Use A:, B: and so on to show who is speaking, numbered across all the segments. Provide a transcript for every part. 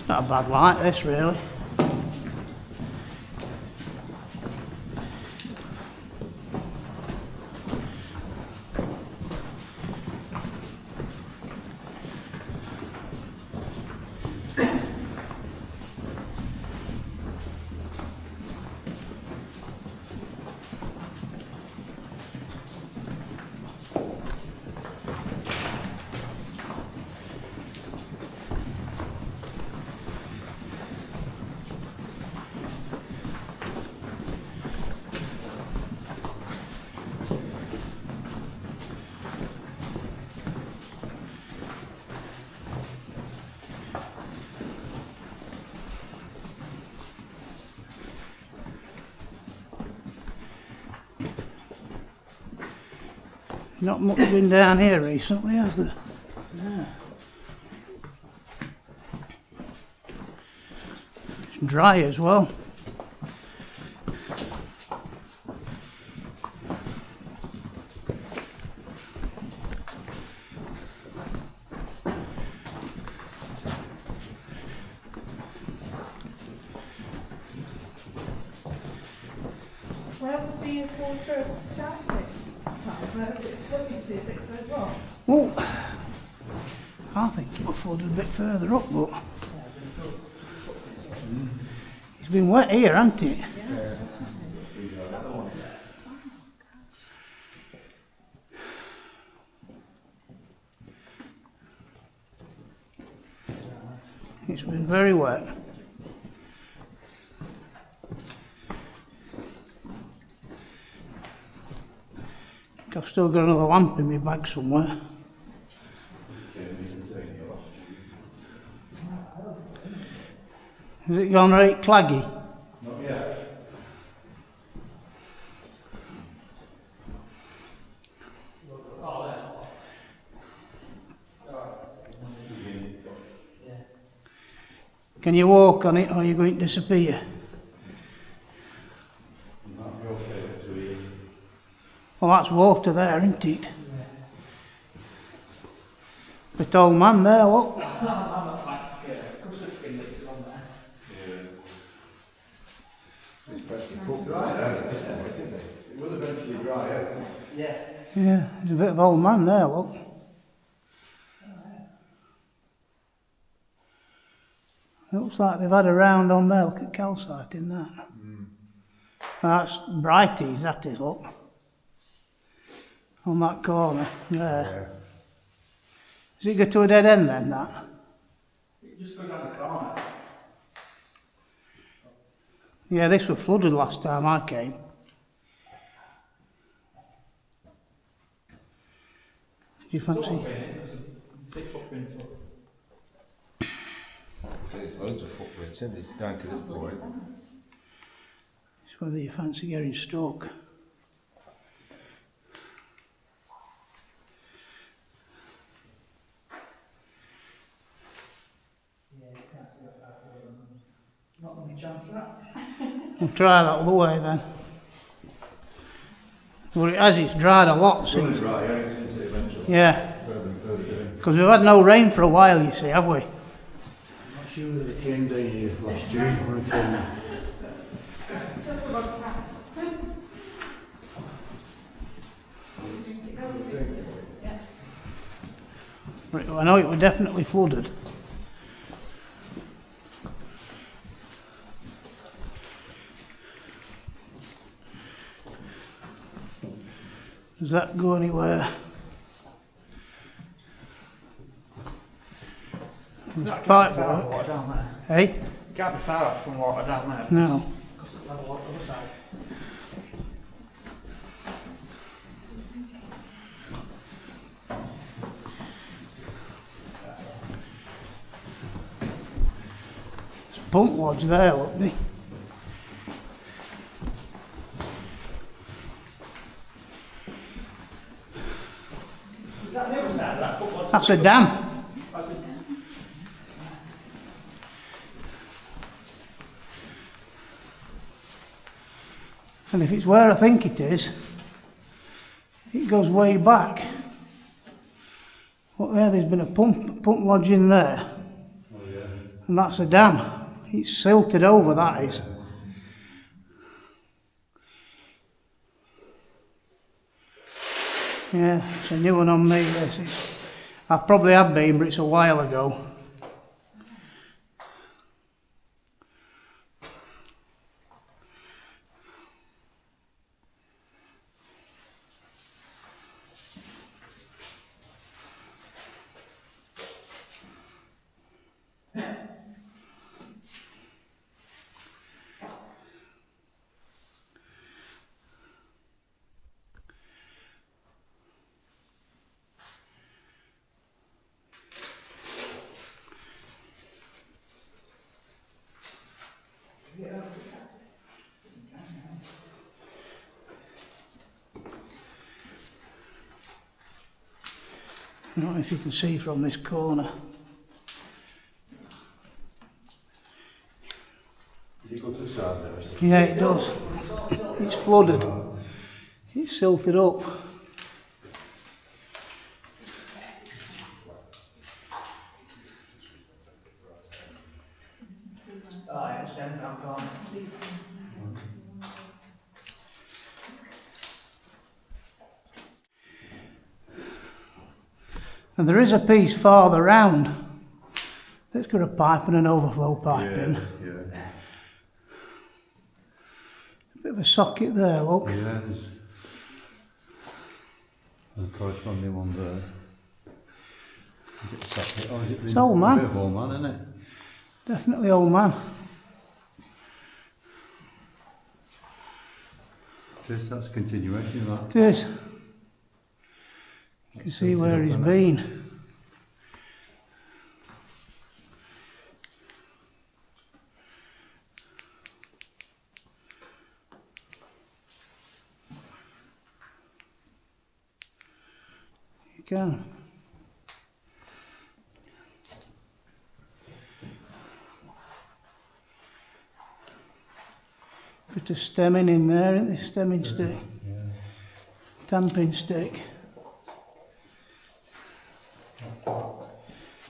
A: Not a bad light, this, really. Not much been down here recently, has there? No. It's dry as well.
B: Where would the water starting?
A: Well, I think it was flooded a bit further up, but it's been wet here, hasn't it? It's been very wet. I've still got another lamp in my bag somewhere. Has it gone right claggy?
C: Not yet.
A: Can you walk on it or are you going to disappear? Well, that's water there, isn't it? Bit old man there, look.
C: It will eventually dry out.
A: Yeah, there's a bit of old man there, look. It looks like they've had a round on there, look at calcite in that. That's Brighties, that is, look. On that corner, there. Does it go to a dead end then, that?
D: It just goes down the corner.
A: Yeah, this was flooded last time I came. Do you fancy?
D: Big footprint.
C: There's loads of footprints, isn't it, down to this point?
A: It's whether you fancy getting stuck.
D: Not any chance of that.
A: We'll try that other way then. Well, it's dried a lot since.
C: Dry out, isn't it, eventually?
A: Yeah. Because we've had no rain for a while, you see, have we?
C: I'm not sure that it came down here last June when it came.
A: Right, I know it was definitely flooded. Does that go anywhere? There's pipe work.
D: Water down there.
A: Hey?
D: You can't be far off from water down there.
A: No.
D: Because it'll have a lot on the other side.
A: There's pump wads there, look they.
D: Is that the other side of that football?
A: That's a dam.
D: That's it.
A: And if it's where I think it is, it goes way back. Look there, there's been a pump lodge in there.
C: Oh, yeah.
A: And that's a dam. It's silted over, that is. Yeah, it's a new one on me, this. I probably have been, but it's a while ago. I don't know if you can see from this corner.
C: Does it go to the side there?
A: Yeah, it does. It's flooded. It's silted up.
D: Oh, yeah, it's down from corner.
A: And there is a piece farther round that's got a pipe and an overflow pipe in.
C: Yeah.
A: A bit of a socket there, look.
C: Yeah. And the corresponding one there. Is it a socket? Oh, is it
A: It's old man.
C: A bit of old man, isn't it?
A: Definitely old man.
C: That's a continuation of
A: It is. You can see where he's been. You can. Bit of stemming in there, isn't there? Stemming stick.
C: Yeah.
A: Tamping stick.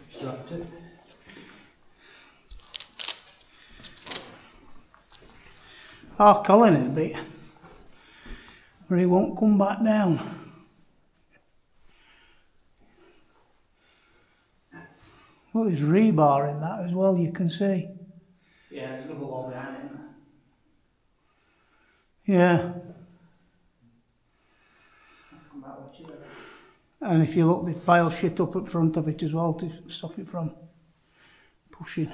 C: Extract it.
A: I'll collar it a bit, but he won't come back down. Well, there's rebar in that as well, you can see.
D: Yeah, there's another wall behind it, isn't there?
A: Yeah,
D: Come back, watch it.
A: and if you look, they pile shit up at front of it as well to stop it from pushing.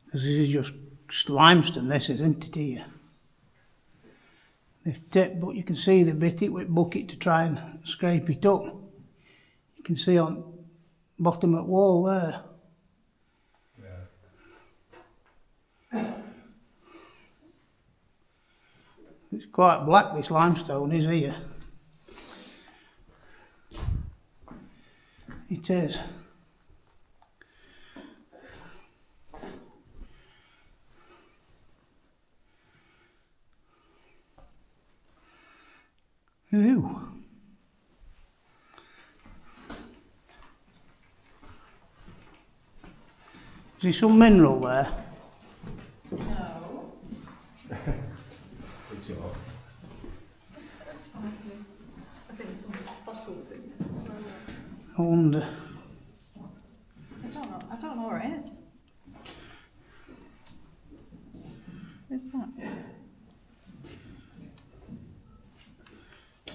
A: Because this is just limestone, this isn't it here? They've tipped, but you can see they bit it with bucket to try and scrape it up. You can see on bottom of the wall there. It's quite black, this limestone is here. It is. Ew. Is there some mineral there?
B: No.
C: It's all.
B: Just for the sparklers. I think there's some fossils in this as well.
A: I wonder.
B: I don't know where it is. Where's that?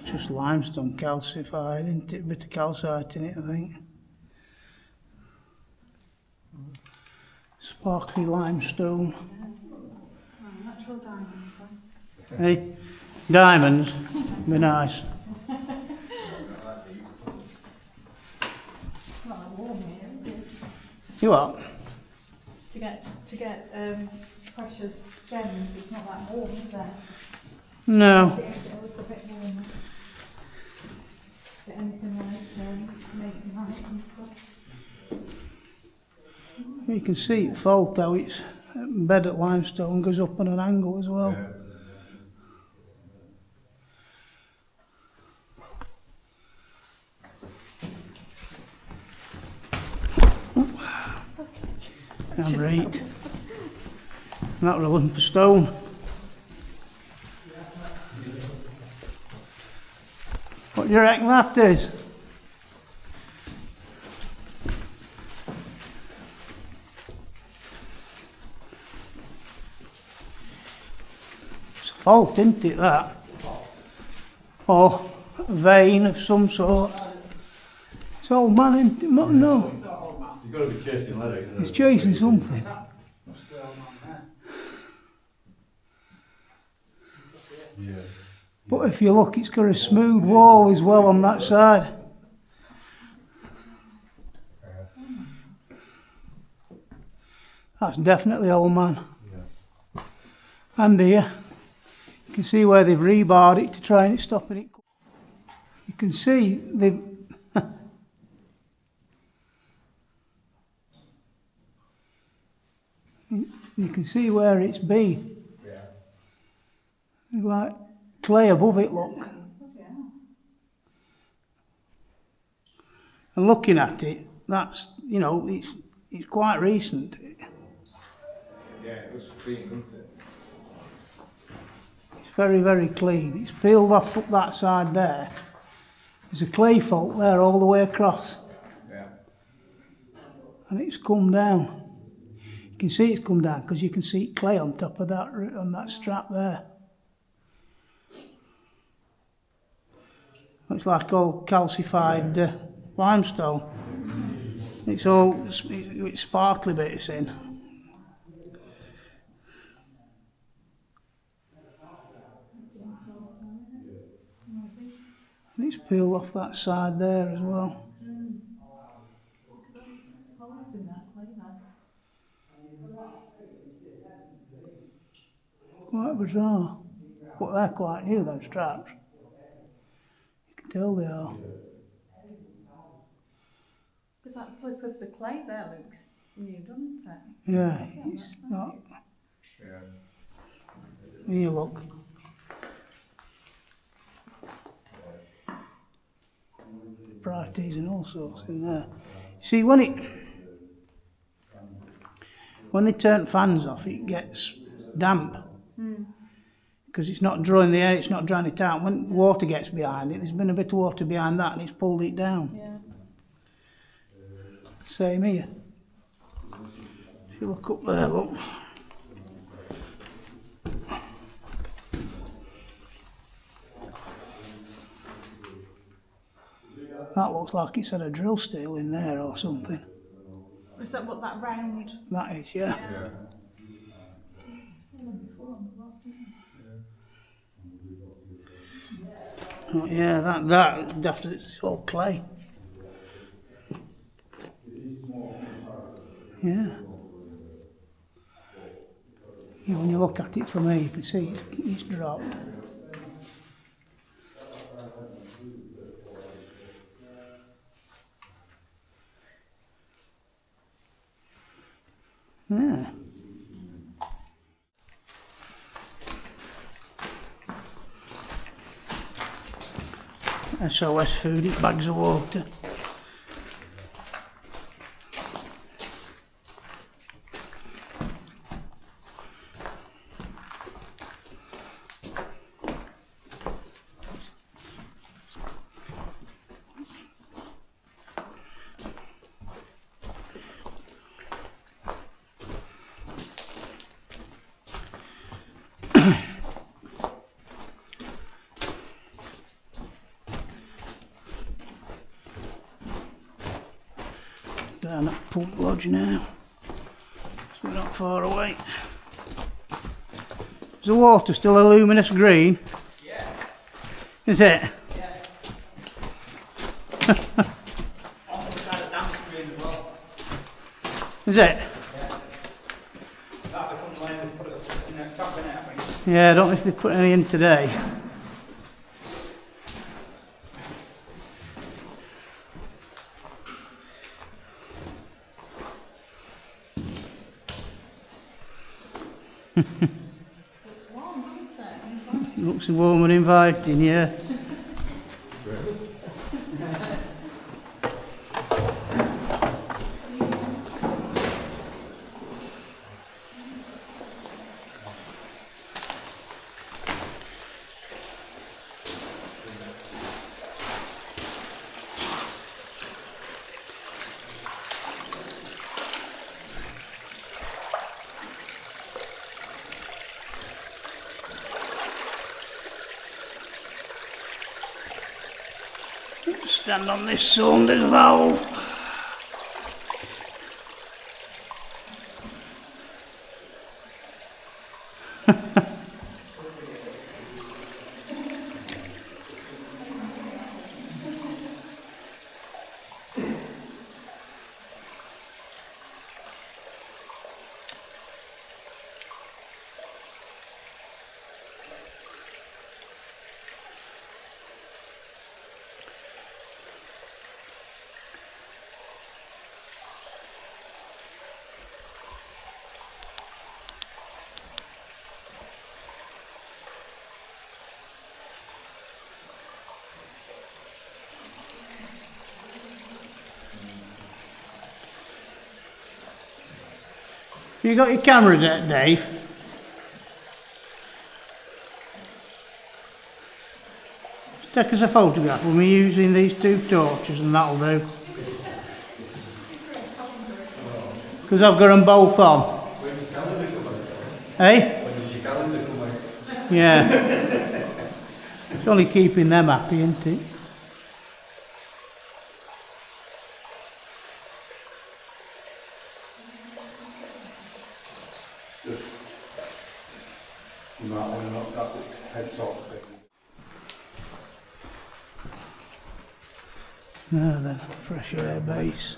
A: Just limestone calcified, isn't it? A bit of calcite in it, I think. Sparkly limestone.
B: Natural diamonds.
A: Hey, diamonds, be nice.
B: Not warm here, is it?
A: You what?
B: To get precious gems, it's not that warm, is it?
A: No.
B: It's a little bit warmer. anything like Mason height and stuff.
A: You can see it fault how it's bed at limestone goes up on an angle as well.
C: Yeah.
A: Right. That was a lump of stone. What do you reckon that is? It's a fault, isn't it, that? Or a vein of some sort. It's old man, isn't it? No.
C: You've got to be chasing leather.
A: He's chasing something.
D: Must be old man there.
C: Yeah.
A: But if you look, it's got a smooth wall as well on that side. That's definitely old man.
C: Yeah.
A: And here, you can see where they've rebarred it to try and stopping it. You can see they've you can see where it's been.
C: Yeah.
A: There's like clay above it, look. And looking at it, that's, you know, it's quite recent.
C: Yeah, it was clean, wasn't it?
A: It's very, very clean. It's peeled off up that side there. There's a clay fault there all the way across.
C: Yeah.
A: And it's come down. You can see it's come down because you can see clay on top of that, on that strap there. Looks like all calcified limestone. It's all it's sparkly bits in. And it's peeled off that side there as well. Quite bizarre. But they're quite new, those straps. You can tell they are.
B: Because that slip of the clay there looks new, doesn't it?
A: Yeah, it's not.
C: Yeah.
A: Here, look. Brighties and all sorts in there. See, when they turn fans off, it gets damp. Because it's not drawing the air, it's not drawing it out. When water gets behind it, there's been a bit of water behind that and it's pulled it down.
B: Yeah.
A: Same here. If you look up there, look. That looks like it's had a drill steel in there or something.
B: Is that what that round?
A: That is, yeah.
C: Yeah.
A: Oh, yeah, that after it's all clay. Yeah. Yeah, when you look at it from here, you can see it's dropped. Yeah. SOS food, eat bags of water. Down at Pump Lodge now, so we're not far away. Is the water still a luminous green?
D: Yeah.
A: Is it?
D: Yeah. Almost had a damage green as well.
A: Is it?
D: Yeah. That was from when they put it in the top in it, I think.
A: Yeah, I don't know if they put any in today.
B: Looks warm, doesn't it?
A: Looks warm and inviting, yeah. Stand on this cylinder's valve. You got your camera there, Dave? Take us a photograph with me using these two torches and that'll do. Because I've got them both on.
C: When does your calendar come out?
A: Eh?
C: When does your calendar come out?
A: Yeah. It's only keeping them happy, isn't it?
C: Just, you might want to knock that head top bit.
A: Now then, fresh air base.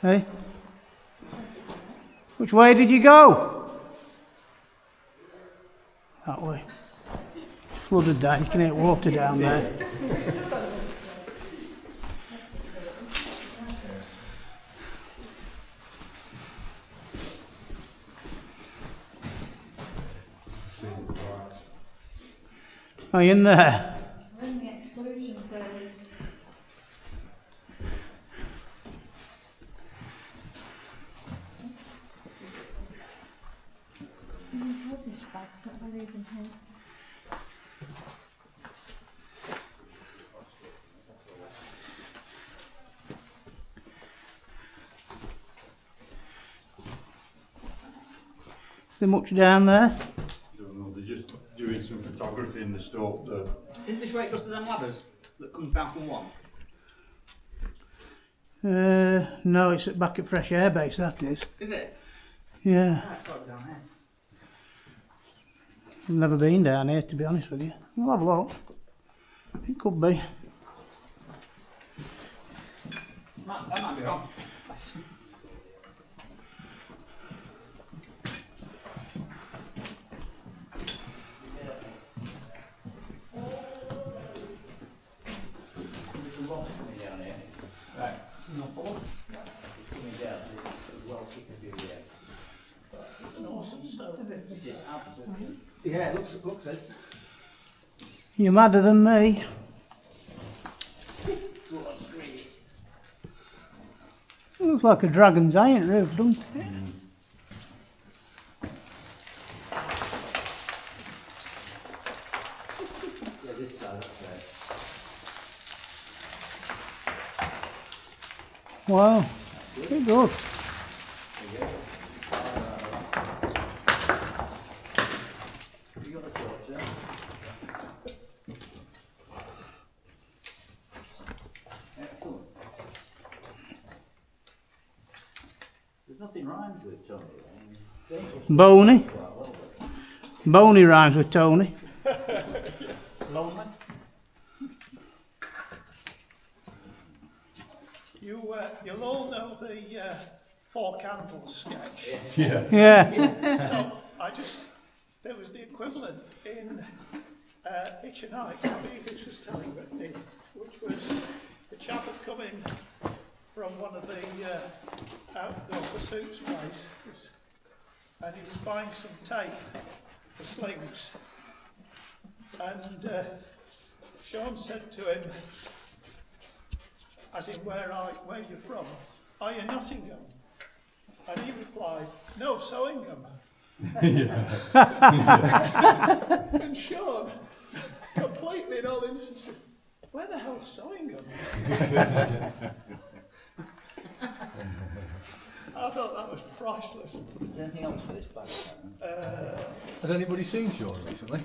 A: Hey? Which way did you go? That way. It's flooded down, you can hear water down there. Are you in there?
B: We're in the exclusion zone. Rubbish bags that we're leaving here.
A: Is there much down there?
C: Don't know, they're just doing some photography in the stope there.
D: Isn't this where it goes to them ladders that comes down from one?
A: No, it's back at Fresh Air Base, that is.
D: Is it?
A: Yeah,
D: Ah, it's got it down here.
A: I've never been down here, to be honest with you. We'll have a look. It could be.
D: That might be wrong. There's a lot coming down here. Right. No problem. It's coming down, so it's well keeping view here. It's an awesome stone. It is absolutely. Yeah, it looks it.
A: You're madder than me. It looks like a dragon's iron roof, doesn't it?
D: Yeah, this side up there.
A: Wow, pretty good.
D: You got a torch there? Excellent. There's nothing rhymes with Tony.
A: Boney. Boney rhymes with Tony.
D: Lonely.
E: You'll all know the Four Candles sketch.
A: Yeah.
E: So there was the equivalent in Itch and Night, I believe this was telling Whitney, which was the chap had come in from one of the outdoor pursuits places, and he was buying some tape for slings. And Sean said to him, as in where you're from, are you Nottingham? And he replied, no, Sowingham. And Sean, completely in all instances, where the hell's Sowingham? I thought that was priceless.
D: Is there anything else for this bag?
C: Has anybody seen Sean recently?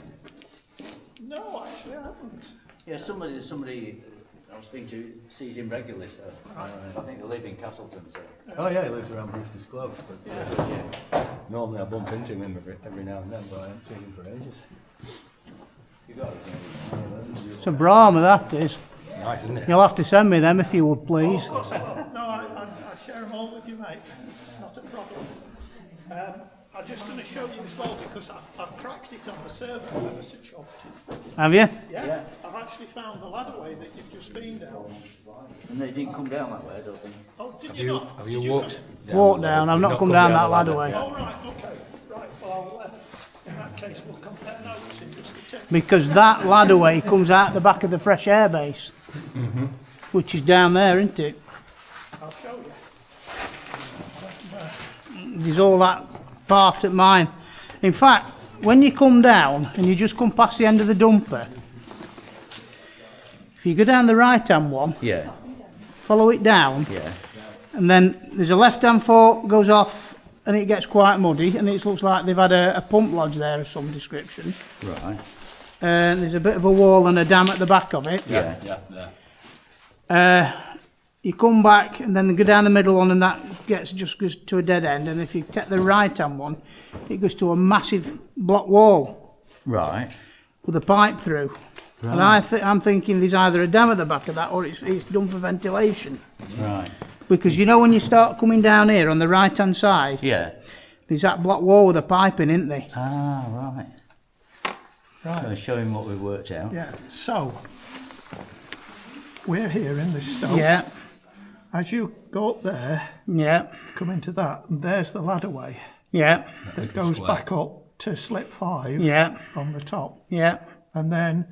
E: No, actually I haven't.
D: Yeah, somebody I was speaking to sees him regularly, so I think they live in Castleton, so.
C: Oh yeah, he lives around Brewster's Close, but
D: Yeah.
C: normally I bump into him every now and then, but I haven't seen him for ages.
D: You got it.
A: It's a Brahma, that is.
C: It's nice, isn't it?
A: You'll have to send me them if you would,
E: Oh,
A: please.
E: of course I will. No, I share them all with you, mate. It's not a problem. I'm just going to show you as well because I've cracked it on the server ever so chopped.
A: Have you?
E: Yeah, I've actually found the ladderway that you've just been down.
D: And they didn't come down that way, I don't think.
E: Oh, did you not?
C: Have
E: Did
C: you walked
A: Walk down. I've not come down that ladder way.
E: Oh, right, okay. Right, well, in that case, we'll compare notes in just a tick.
A: Because that ladder way comes out the back of the fresh air base, which is down there, isn't it?
E: I'll show you.
A: There's all that part at mine. In fact, when you come down and you just come past the end of the dumper, if you go down the right hand one,
D: Yeah,
A: follow it down,
D: yeah.
A: and then there's a left hand fork goes off and it gets quite muddy, and it looks like they've had a pump lodge there of some description.
D: Right.
A: And there's a bit of a wall and a dam at the back of it.
D: Yeah.
A: You come back and then go down the middle one, and that just goes to a dead end. And if you take the right hand one, it goes to a massive block wall
D: Right.
A: with a pipe through. And I'm thinking there's either a dam at the back of that, or it's done for ventilation.
D: Right.
A: Because you know when you start coming down here on the right hand side,
D: Yeah.
A: there's that block wall with a pipe in, isn't there?
D: Ah, right.
E: Right.
D: So show him what we've worked out.
E: Yeah, so we're here in this stove.
A: Yeah,
E: As you go up there,
A: yeah,
E: come into that, and there's the ladderway
A: yeah,
E: that goes back up to slip 5
A: yeah,
E: on the top.
A: yeah,
E: And then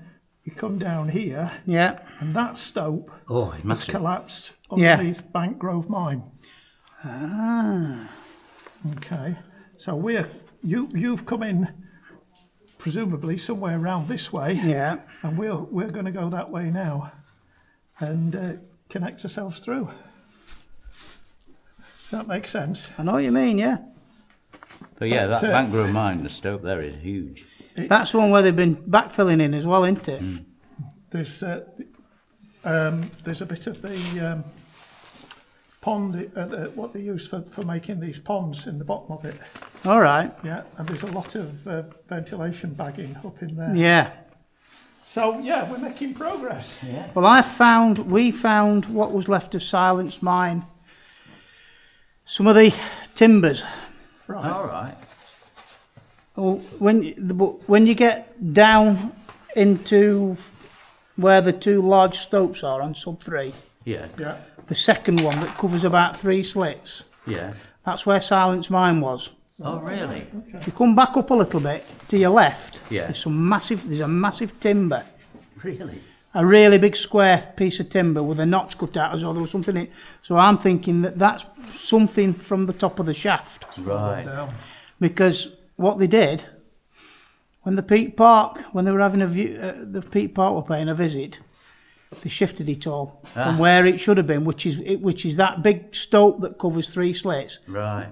E: you come down here,
A: yeah.
E: and that stope
D: Oh, it
E: has
D: must have.
E: collapsed
A: Yeah.
E: underneath Bank Grove Mine.
A: Ah,
E: Okay, so you've come in presumably somewhere around this way,
A: yeah.
E: and we're going to go that way now and connect ourselves through. Does that make sense?
A: I know what you mean, yeah.
D: But yeah,
E: But,
D: that Bank Grove mine, the stope there is huge.
E: It's-
A: That's the one where they've been backfilling in as well, isn't it?
E: There's a bit of the pond, what they use for making these ponds in the bottom of it.
A: All right.
E: Yeah, and there's a lot of ventilation bagging up in there.
A: Yeah.
E: So yeah, we're making progress.
D: Yeah.
A: Well, we found what was left of Silence Mine. Some of the timbers.
E: Right.
D: All right.
A: Oh, when you get down into where the two large stopes are on sub 3,
D: Yeah.
E: Yeah.
A: the second one that covers about 3 slits,
D: Yeah.
A: that's where Silence Mine was.
D: Oh, really?
A: If you come back up a little bit to your left,
D: Yeah.
A: there's a massive timber,
D: Really?
A: a really big square piece of timber with a notch cut out as though there was something in it. So I'm thinking that that's something from the top of the shaft,
D: Right.
E: Down.
A: because what they did when when they were having a view, the Peak Park were paying a visit, they shifted it all from where it should have been, which is that big stope that covers 3 slits.
D: Right.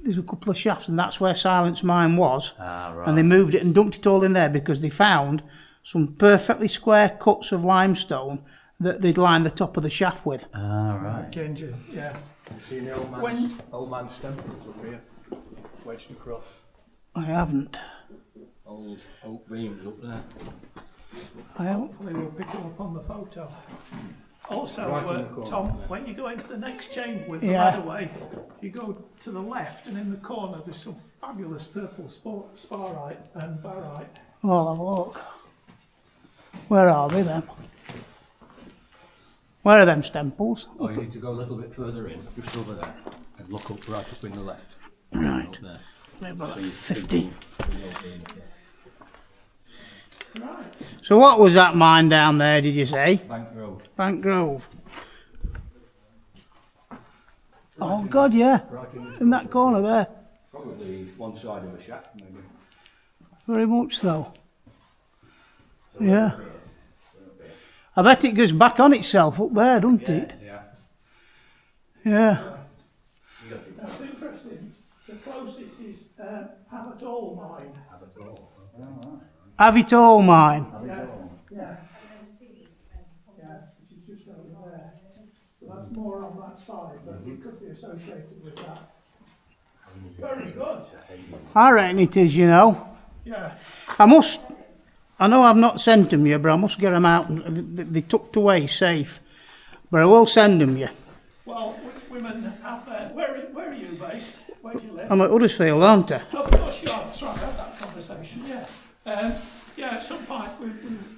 A: There's a couple of shafts, and that's where Silence Mine was.
D: Ah, right.
A: And they moved it and dumped it all in there because they found some perfectly square cuts of limestone that they'd lined the top of the shaft with.
D: Ah, right.
E: Genji, yeah.
C: Seen the old man's temples up here, wedged across.
A: I haven't.
C: Old oak beams up there.
E: Hopefully we'll pick it up on the photo. Also,
C: Right in the corner.
E: Tom, when you go into the next chamber with the
A: Yeah.
E: ladderway, you go to the left, and in the corner there's some fabulous purple sparite and barite.
A: Oh, I'll have a look. Where are they then? Where are them stemples?
F: Oh, you need to go a little bit further in, just over there, and look up right up in the left.
A: Right.
F: Up there.
A: Maybe about
F: So you
A: 15.
E: Right.
A: So what was that mine down there, did you say?
F: Bank Road.
A: Bank Grove. Oh God, yeah.
F: Right
A: In that corner there.
F: probably one side of the shack, maybe.
A: Very much so. Yeah. I bet it goes back on itself up there, doesn't it?
F: Yeah.
A: Yeah.
E: That's interesting. The closest is Abertall mine.
A: Have it all mine.
E: Yeah. Yeah. Yeah, which is just over there. So that's more on that side, but it could be associated with that. Very good.
A: I reckon it is, you know.
E: Yeah.
A: I know I've not sent them you, but I must get them out and they tucked away safe. But I will send them you.
E: Well, women have where are you based? Where do you live?
A: I'm at Huddersfield, aren't I?
E: Of course you are. That's right. I had that conversation. Yeah. Yeah. At some point,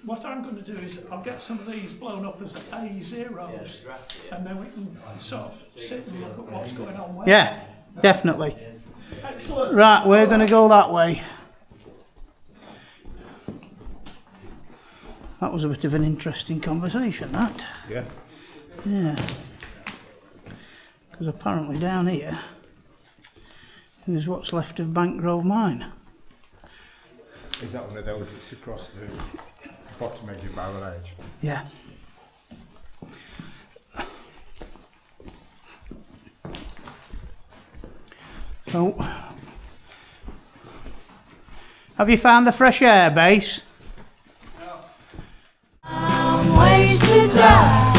E: what I'm going to do is I'll get some of these blown up as A zeros, and then we can sort of sit and look at what's going on. Where.
A: Yeah, definitely.
E: Excellent.
A: Right, we're going to go that way. That was a bit of an interesting conversation, that.
C: Yeah.
A: Yeah. Because apparently down here is what's left of Bank Grove Mine.
C: Is that one of those that's across the bottom edge of Barrel Edge?
A: Yeah. So, have you found the fresh air base?
G: Ways to die.